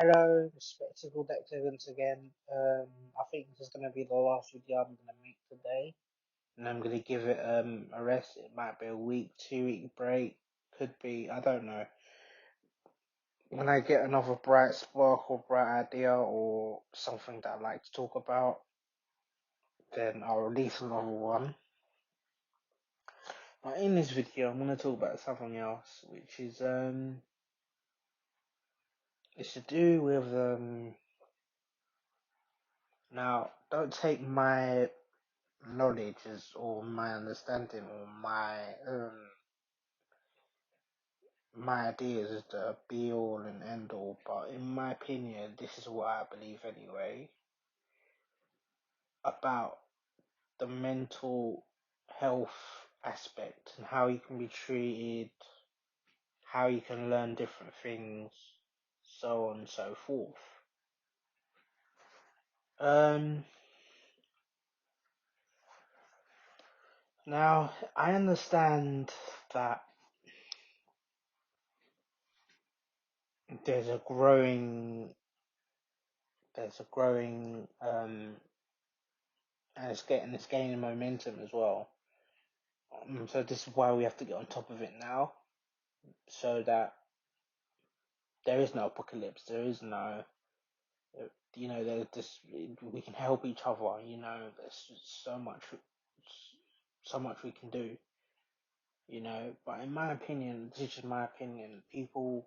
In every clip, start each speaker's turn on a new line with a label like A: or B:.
A: Hello, Spectacled Activants again. I think this is gonna be the last video I'm gonna make today, and I'm gonna give it a rest. It might be a week, 2 week break, could be, I don't know. When I get another bright spark or bright idea or something that I'd like to talk about, then I'll release another one. But in this video, I'm gonna talk about something else, which is it's to do with now. Don't take my knowledge or my understanding or my ideas as the be all and end all, but in my opinion, this is what I believe anyway about the mental health aspect and how you can be treated, how you can learn different things, so on and so forth. Now I understand that there's a growing and it's gaining momentum as well. So this is why we have to get on top of it now, so that there is no apocalypse. There is no, there's this. We can help each other. There's so much we can do. But in my opinion, this is just my opinion. People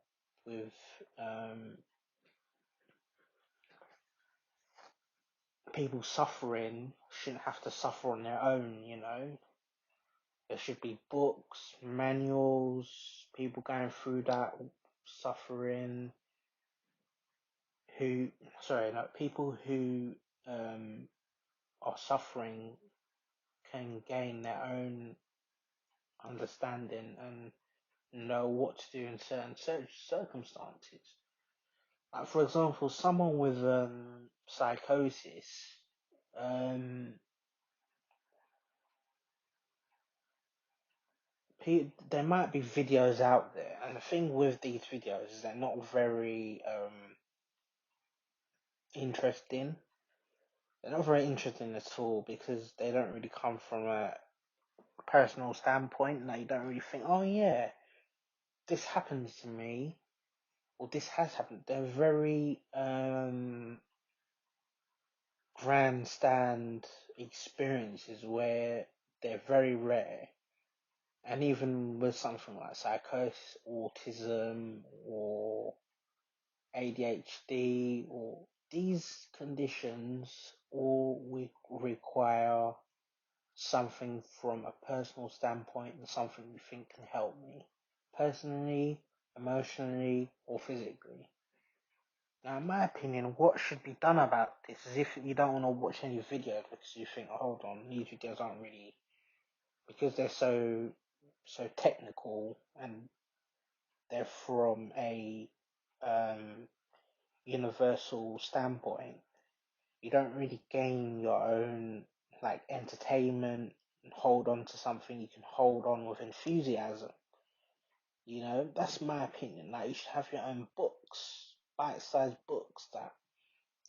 A: suffering shouldn't have to suffer on their own. There should be books, manuals, people going through that suffering, people who are suffering can gain their own understanding and know what to do in certain circumstances. Like, for example, someone with psychosis, there might be videos out there, and the thing with these videos is they're not very interesting. They're not very interesting at all because they don't really come from a personal standpoint. Like, you don't really think, oh yeah, this happens to me, or this has happened. They're very grandstand experiences where they're very rare. And even with something like psychosis, autism, or ADHD, or these conditions all require something from a personal standpoint and something you think can help me personally, emotionally, or physically. Now, in my opinion, what should be done about this is, if you don't want to watch any videos because you think, oh, hold on, these videos aren't really, because they're so technical and they're from a universal standpoint, you don't really gain your own like entertainment and hold on to something you can hold on with enthusiasm. That's my opinion. Like, you should have your own books, bite-sized books that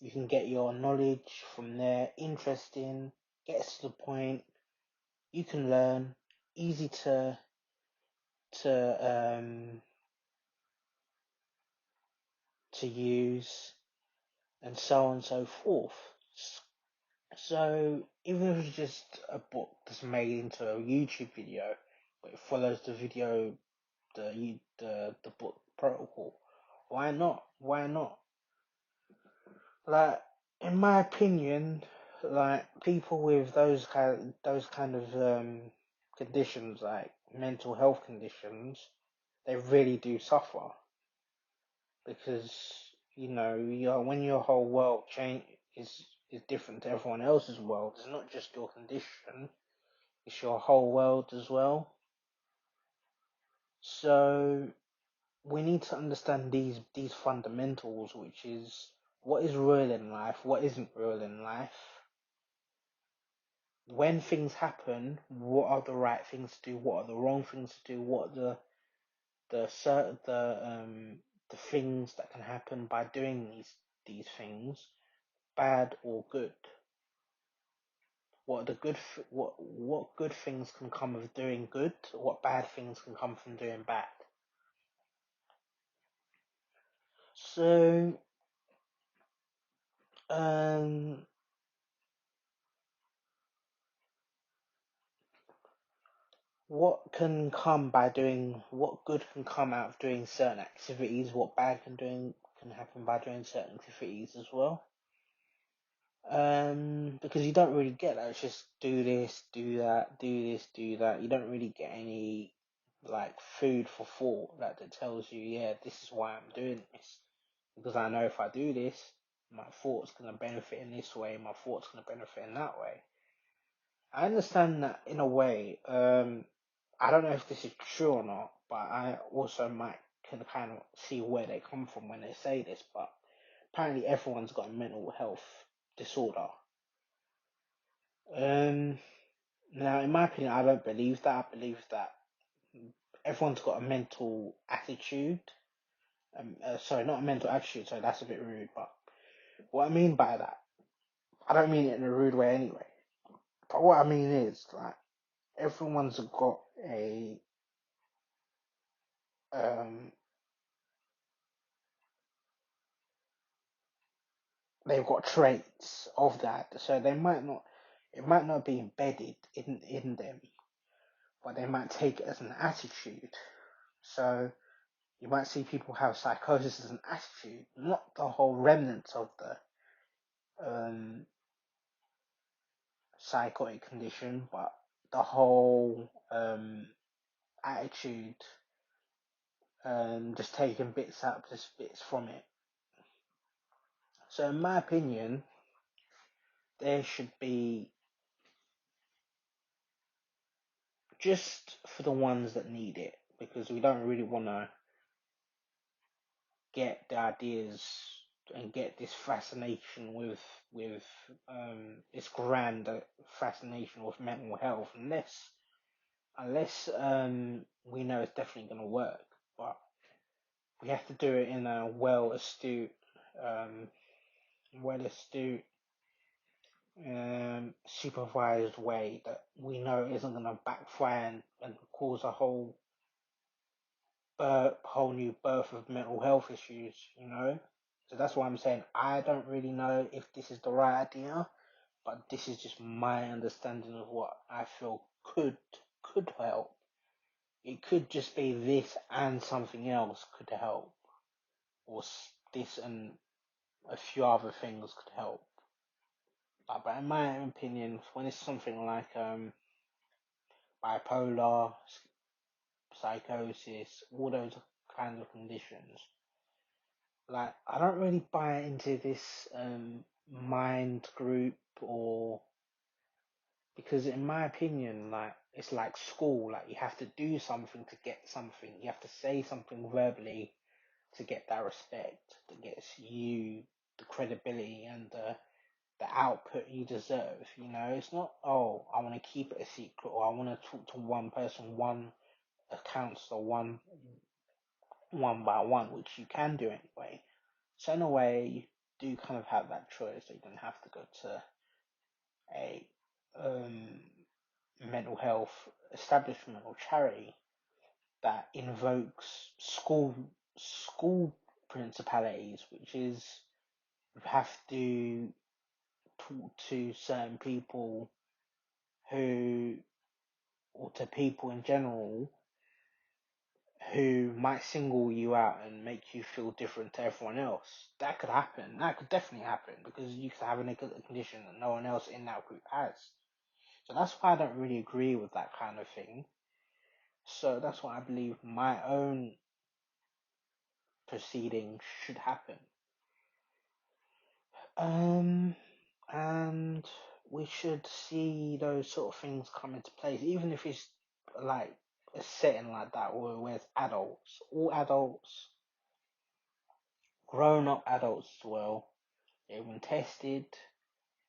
A: you can get your knowledge from there, interesting, gets to the point, you can learn, easy to use, and so on and so forth. So even if it's just a book that's made into a YouTube video, but it follows the book protocol, why not? Why not? Like, in my opinion, like, people with those kind of conditions, like mental health conditions, they really do suffer, because when your whole world is different to everyone else's world. It's not just your condition; it's your whole world as well. So we need to understand these fundamentals, which is what is real in life, what isn't real in life. When things happen, what are the right things to do? What are the wrong things to do? What are the the things that can happen by doing these things, bad or good. What good things can come of doing good? What bad things can come from doing bad? So, um, what good can come out of doing certain activities? What bad can happen by doing certain activities as well? Because you don't really get that. It's just do this, do that, do this, do that. You don't really get any like food for thought that tells you, yeah, this is why I'm doing this. Because I know if I do this, my thought's gonna benefit in this way, my thought's gonna benefit in that way. I understand that in a way. I don't know if this is true or not, but I also might can kind of see where they come from when they say this. But apparently, everyone's got a mental health disorder. Um, Now, in my opinion, I don't believe that. I believe that everyone's got a mental attitude. Sorry, not a mental attitude. Sorry, that's a bit rude. But what I mean by that, I don't mean it in a rude way anyway. But what I mean is like everyone's got a um, they've got traits of that. So it might not be embedded in them, but they might take it as an attitude. So you might see people have psychosis as an attitude, not the whole remnants of the um, psychotic condition, but the whole attitude, just taking bits out, just bits from it. So, in my opinion, there should be just for the ones that need it, because we don't really want to get the ideas and get this fascination with this grand fascination with mental health unless we know it's definitely going to work, but we have to do it in a um, well astute, supervised way that we know isn't going to backfire and cause a whole new birth of mental health issues, you know. So that's why I'm saying I don't really know if this is the right idea, but this is just my understanding of what I feel could help. It could just be this and something else could help, or this and a few other things could help. But in my opinion, when it's something like bipolar, psychosis, all those kinds of conditions, like I don't really buy into this mind group or because in my opinion, like it's like school, like you have to do something to get something. You have to say something verbally to get that respect, that gets you the credibility and the output you deserve. You know, it's not, oh, I want to keep it a secret or I want to talk to one person, a counselor, one by one, which you can do anyway. So in a way, you do kind of have that choice. So you don't have to go to a mental health establishment or charity that invokes school principalities, which is you have to talk to certain people who, or to people in general, who might single you out and make you feel different to everyone else. That could happen. That could definitely happen because you could have a condition that no one else in that group has. So that's why I don't really agree with that kind of thing. So that's why I believe my own proceeding should happen. Um, and we should see those sort of things come into place, even if it's like a setting like that where it's adults, all adults, grown up adults as well. They've been tested.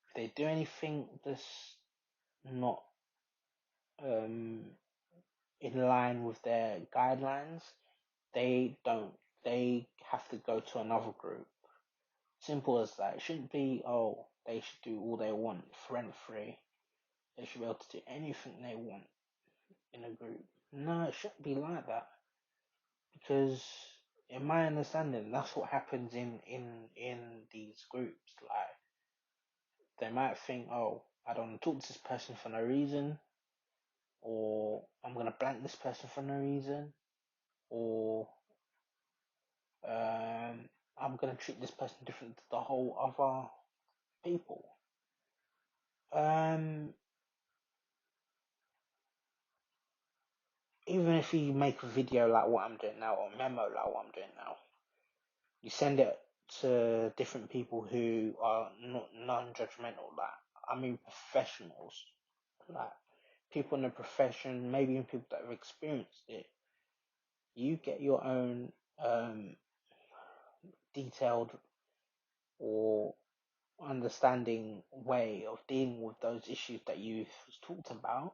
A: If they do anything that's not um, in line with their guidelines, they don't they have to go to another group. Simple as that. It shouldn't be, oh, they should do all they want rent free. They should be able to do anything they want in a group. No, it shouldn't be like that. Because in my understanding, that's what happens in these groups. Like, they might think, oh, I don't want to talk to this person for no reason, or I'm gonna blank this person for no reason, or I'm gonna treat this person different to the whole other people. Um, Even if you make a video like what I'm doing now, or a memo like what I'm doing now, you send it to different people who are not non-judgmental. Like, I mean, professionals, like people in the profession, maybe even people that have experienced it. You get your own detailed or understanding way of dealing with those issues that you've talked about.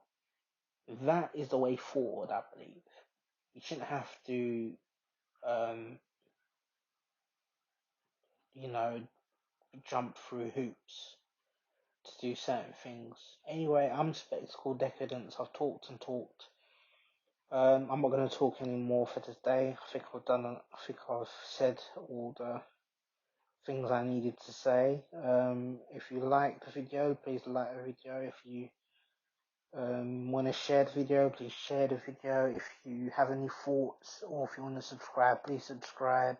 A: That is the way forward, I believe. You shouldn't have to, um, you know, jump through hoops to do certain things. Anyway, I'm Spectacle Decadence. I've talked and talked. I'm not going to talk anymore for today. I think I've said all the things I needed to say. If you like the video, please like the video. If you want to share the video, please share the video. If you have any thoughts or if you want to subscribe, please subscribe.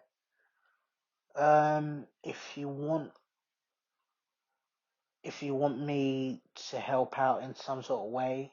A: If you want me to help out in some sort of way,